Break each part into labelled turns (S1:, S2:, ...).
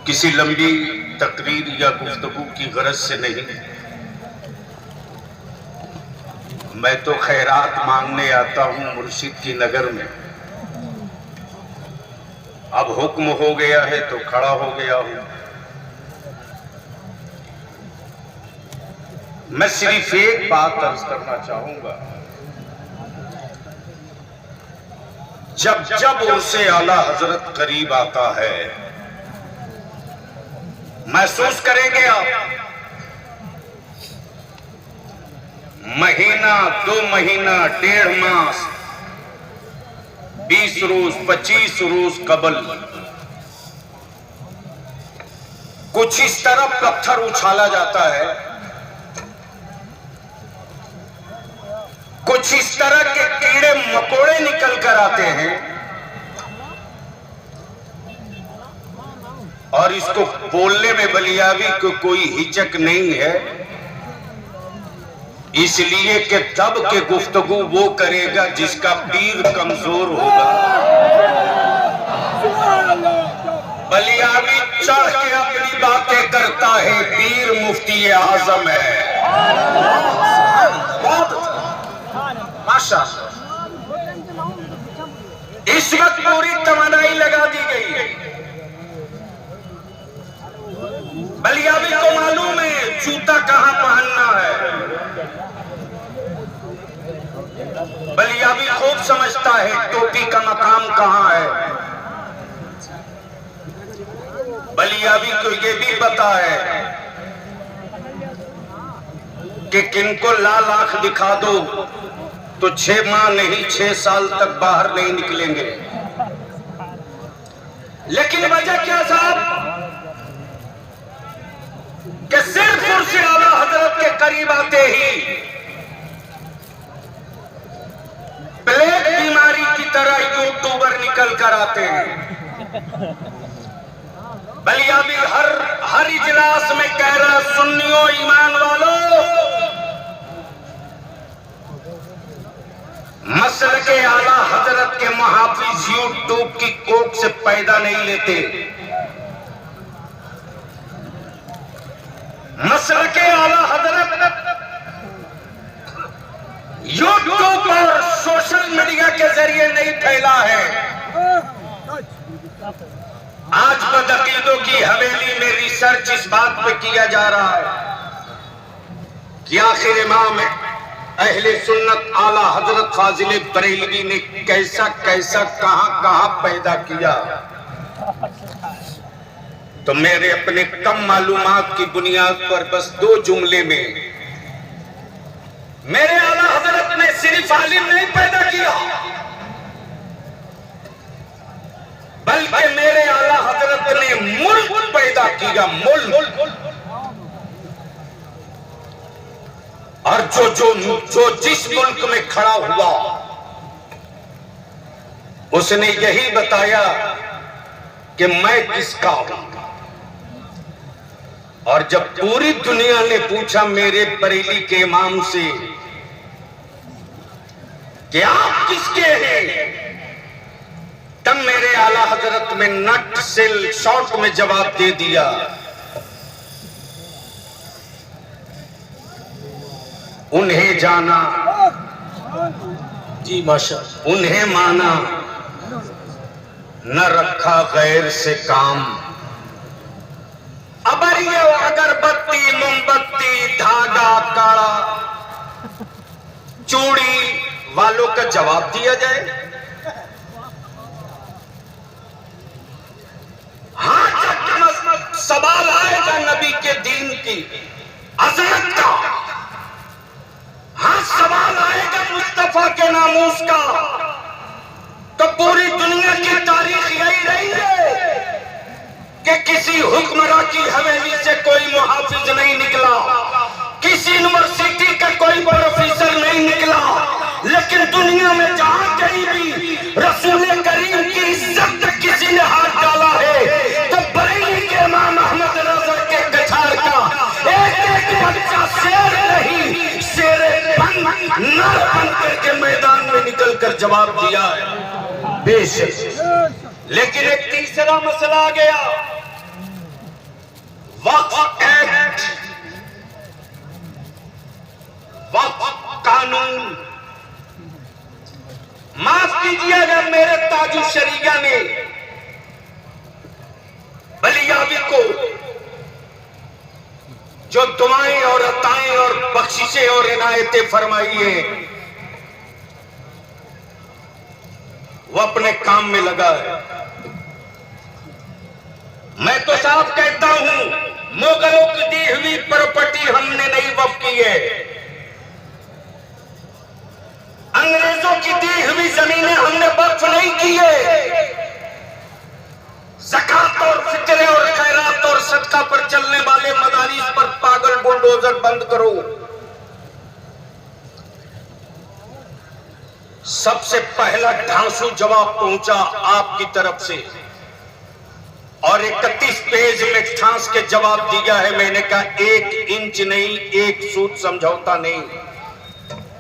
S1: किसी लंबी तकरीर या गुफ्तगू की गरज से नहीं, मैं तो खैरात मांगने आता हूं मुर्शिद की नगर में। अब हुक्म हो गया है तो खड़ा हो गया हूं। मैं सिर्फ एक बात अर्ज करना चाहूंगा, जब जब उनसे आला हजरत करीब आता है, महसूस करेंगे आप, महीना 2 महीना 1.5 मास 20 रोज 25 रोज कबल कुछ इस तरफ पत्थर उछाला जाता है, कुछ इस तरह के कीड़े मकोड़े निकल कर आते हैं और इसको बोलने में बलियावी को कोई हिचक नहीं है, इसलिए कि दब के गुफ्तगू वो करेगा जिसका पीर कमजोर होगा। बलियावी चढ़ के अपनी बातें करता है, पीर मुफ्ती आजम है। माशाअल्लाह, इस वक्त पूरी तमन्नाई लगा दी गई है। बलियावी को मालूम है जूता कहां पहनना है, बलियावी खूब समझता है टोपी का मकाम कहां है। बलियावी को यह भी पता है कि किनको लाल आंख दिखा दो तो 6 माह नहीं 6 साल तक बाहर नहीं निकलेंगे। लेकिन वजह क्या साहब, कि सिर्फ उनसे आला हजरत के करीब आते ही प्लेग बीमारी की तरह यूट्यूबर निकल कर आते हैं। बलियावी हर इजलास में कह रहा, सुन्नियों ईमान वालों, मसल के आला हजरत के मुहाफिज यूट्यूब की कोख से पैदा नहीं लेते। मसल के आला हजरत यूट्यूब और सोशल मीडिया के जरिए नहीं फैला है। आज बदअकीदों की हवेली में रिसर्च इस बात पे किया जा रहा है कि आखिर इमाम अहले सुन्नत आला हजरत फाजिल बरेलवी ने कैसा कैसा कहां पैदा किया। तो मेरे अपने कम मालूमात की बुनियाद पर बस 2 जुमले में, मेरे आला हजरत ने सिर्फ आलिम नहीं पैदा किया, बल्कि मेरे आला हजरत ने मुल्क पैदा किया, मुल्क। और जो जिस मुल्क में खड़ा हुआ उसने यही बताया कि मैं किसका हूं। और जब पूरी दुनिया ने पूछा मेरे बरेली के इमाम से कि आप किसके हैं, तब मेरे आला हजरत में नट सिल शॉर्ट में जवाब दे दिया, उन्हें जाना जी माशाअल्लाह, उन्हें माना, न रखा गैर से काम। अब ये अगरबत्ती मोमबत्ती धागा काड़ा चूड़ी वालों का जवाब दिया जाए। हाँ, जब सवाल आएगा नबी के दीन की अजमत का, हाँ सवाल आएगा मुस्तफा के नामूस का, तो पूरी दुनिया की तारीख यही रही है कि किसी हुक्मरान की हवेली से कोई मुहाफिज नहीं निकला, किसी यूनिवर्सिटी का कोई प्रोफेसर नहीं निकला, लेकिन दुनिया में जहां कहीं भी रसूल करीम की इज्जत तक किसी ने हाथ डाला है, तो बरेली के इमाम अहमद रजा के कछार का एक बच्चा शेर नहीं, शेरे नर बन करके मैदान में निकल कर जवाब दिया है बेशक। लेकिन एक तीसरा मसला आ गया, जो दुआएं और अताएं और बख्शिशें और इनायतें फरमाई है, वो अपने काम में लगा है। मैं तो साफ कहता हूं, मुगलों की दी हुई प्रॉपर्टी हमने नहीं वक्फ की है, अंग्रेजों की दी हुई जमीनें हमने वक्फ नहीं की है। ज़कात और फिक्रे और खैरात और सदका पर चलने वाले मदारिस पर पागल बुलडोजर बंद करो। सबसे पहला ढांसू जवाब पहुंचा आपकी तरफ से और 31 पेज में ठांस के जवाब दिया है। मैंने कहा 1 इंच नहीं, 1 सूद समझौता नहीं।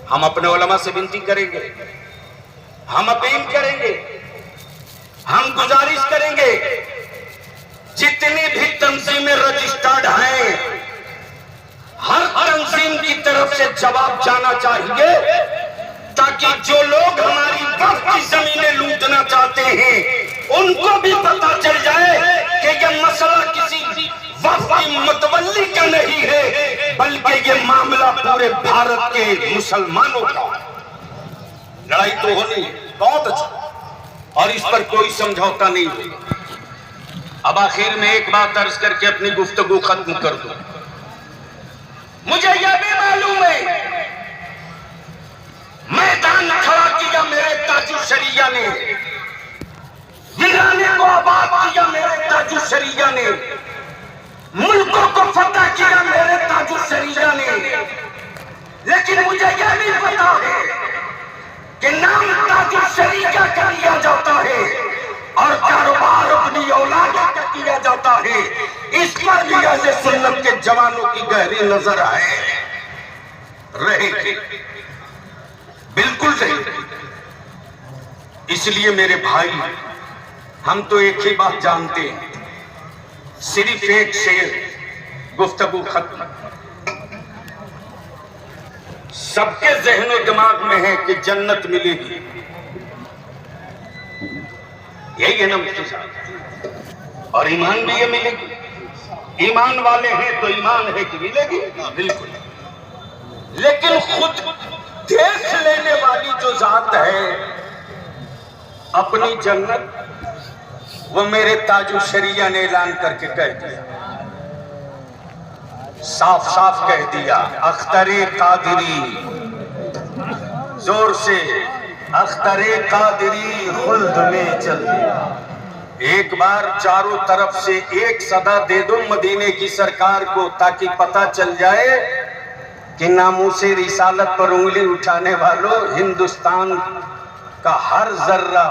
S1: हम अपने उलमा से विनती करेंगे, हम अपील करेंगे, हम गुजारिश करेंगे, जितनी भी तंजीमें रजिस्टर्ड हैं, हर तंजीम की तरफ से जवाब जाना चाहिए, ताकि जो लोग हमारी वक्फ की जमीनें लूटना चाहते हैं उनको भी पता चल जाए कि यह मसला किसी वक्फ की मुतवल्ली का नहीं है, बल्कि यह मामला पूरे भारत के मुसलमानों का। लड़ाई तो होनी है, बहुत अच्छा, और इस पर कोई समझौता नहीं होगा। अब आखिर में एक बात अर्ज करके अपनी गुफ्तगू खत्म कर दूं। मुझे यह भी मालूम है, मैदान खड़ा किया मेरे ताजुशरिया ने, वीराने को आबाद किया मेरे ताजुशरिया ने, मुल्कों को फतह किया मेरे ताजुशरिया ने। लेकिन मुझे यह भी पता है कि नाम ताजुशरिया का लिया जाता है और कारोबार अपनी औलाद का किया जाता है। इस पर भी ऐसे सुन्नत के जवानों की गहरी नजर आए रहेगी, बिल्कुल सही। इसलिए मेरे भाई, हम तो एक ही बात जानते हैं, सिर्फ एक शेर, गुफ्तगू खत्म। सबके जहनो दिमाग में है कि जन्नत मिलेगी, यही है ना मुफ्ती साहब, और ईमान भी ये मिलेगी। ईमान वाले हैं तो ईमान है कि मिलेगी, बिल्कुल। लेकिन खुद देख लेने वाली जो जात है अपनी जन्नत, वो मेरे ताजुशरिया ने ऐलान करके कह दिया, साफ साफ कह दिया, अख्तरे कादिरी, जोर से, अख्तरे कादिरी खुल्द में चल दिया। एक बार चारों तरफ से एक सदा दे दो मदीने की सरकार को, ताकि पता चल जाए कि नामूसे रिसालत पर उंगली उठाने वालों, हिंदुस्तान का हर जर्रा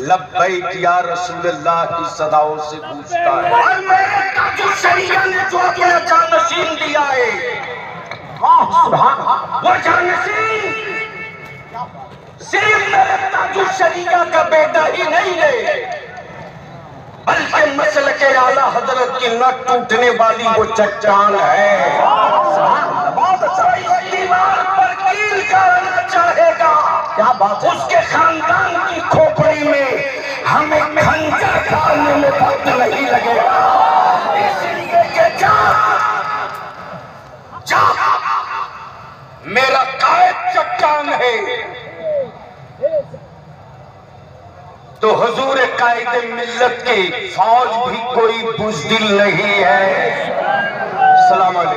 S1: लब्बैक या रसूलल्लाह की सदाओं से गूंजता है। और मेरे ताजुशरिया ने जो अपना जानशीन दिया है, वो जानशीन सिर्फ मेरे ताजुशरिया का बेटा ही नहीं है, बल्कि मसलके आला हजरत की न टूटने वाली वो चट्टान है। बहुत अच्छा। दीवार पर कील करना चाहेगा, क्या बात, उसके खानदान की खोपड़ी में हमें खंजर डालने में वक्त नहीं लगेगा। इसलिए कि जा मेरा कायद चट्टान है, तो हुजूर कायदे मिल्लत की फौज भी कोई बुज़दिल नहीं है। सलाम अलैकुम।